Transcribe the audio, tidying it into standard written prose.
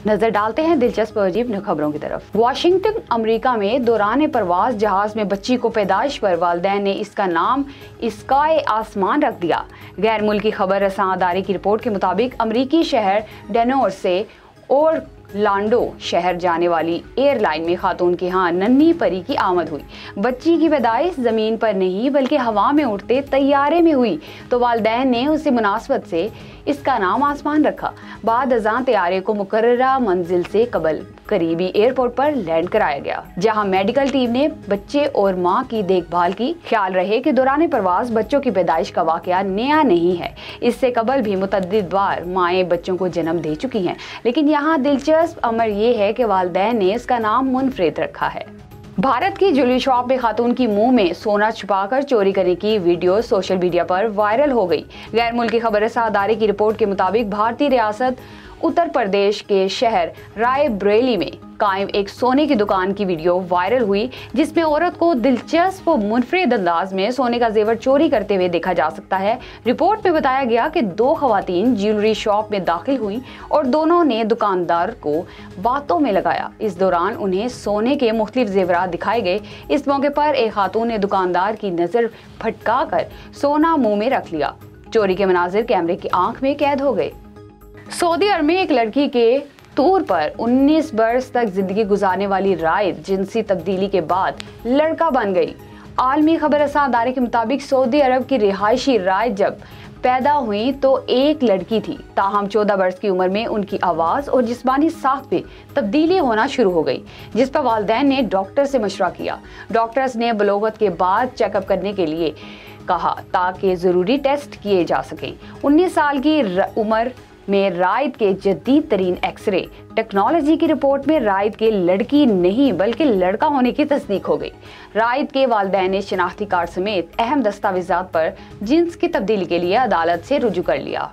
नजर डालते हैं दिलचस्प और अजीब खबरों की तरफ। वाशिंगटन अमेरिका में दौरान परवाज जहाज में बच्ची को पैदाइश पर वालिदैन ने इसका नाम स्काई आसमान रख दिया। गैर मुल्की खबर रसां अदारे की रिपोर्ट के मुताबिक अमरीकी शहर डेनोर से और लांडो शहर जाने वाली एयरलाइन में खातून के यहाँ नन्ही परी की आमद हुई। बच्ची की पैदाइश जमीन पर नहीं बल्कि हवा में उड़ते तैयारे में हुई तो वालिदैन ने उसी मुनासबत से इसका नाम आसमान रखा। बाद अज़ां तैयारे को मुकर्ररा मंजिल से कबल करीबी एयरपोर्ट पर लैंड कराया गया, जहां मेडिकल टीम ने बच्चे और मां की देखभाल की। ख्याल रहे कि दौरान परवाज बच्चों की पैदाइश का वाकया नया नहीं है। इससे कबल भी मुतअद्दिद बार माएँ बच्चों को जन्म दे चुकी हैं, लेकिन यहाँ दिलचस्प अमर ये है कि वालिदैन ने इसका नाम मुनफरिद रखा है। भारत की ज्वेलरी शॉप में खातून की मुंह में सोना छुपाकर चोरी करने की वीडियो सोशल मीडिया पर वायरल हो गई। गैर मुल्की खबर अदारे की रिपोर्ट के मुताबिक भारतीय रियासत उत्तर प्रदेश के शहर रायबरेली में कायम एक सोने की दुकान की वीडियो वायरल हुई, जिसमें औरत को दिलचस्प और मुनफरिद अंदाज में सोने का जेवर चोरी करते हुए देखा जा सकता है। रिपोर्ट में बताया गया कि दो खवातीन ज्वेलरी शॉप में दाखिल हुई और दोनों ने दुकानदार को बातों में लगाया। इस दौरान उन्हें सोने के मुख्तलिफ जेवरात दिखाए गए। इस मौके पर एक खातून ने दुकानदार की नजर भटका कर सोना मुंह में रख लिया। चोरी के मनाजिर कैमरे की आंख में कैद हो गए। सऊदी अरब में एक लड़की के तौर पर 19 बरस तक जिंदगी गुजारने वाली रायद जिनसी तब्दीली के बाद लड़का बन गई। आलमी खबर अदारे के मुताबिक सऊदी अरब की रिहायशी रायद जब पैदा हुई तो एक लड़की थी, ताहम 14 बरस की उम्र में उनकी आवाज़ और जिस्मानी साख्त में तब्दीली होना शुरू हो गई, जिस पर वालिदैन ने डॉक्टर से मशवरा किया। डॉक्टर्स ने बलोगत के बाद चेकअप करने के लिए कहा ताकि ज़रूरी टेस्ट किए जा सकें। 19 साल की उम्र में रायद के जदीद तरीन एक्सरे टेक्नोलॉजी की रिपोर्ट में रायद के लड़की नहीं बल्कि लड़का होने की तस्दीक हो गई। रायद के वालिदैन ने शनाख्ती कार्ड समेत अहम दस्तावेजात पर जिन्स की तब्दीली के लिए अदालत से रुजू कर लिया।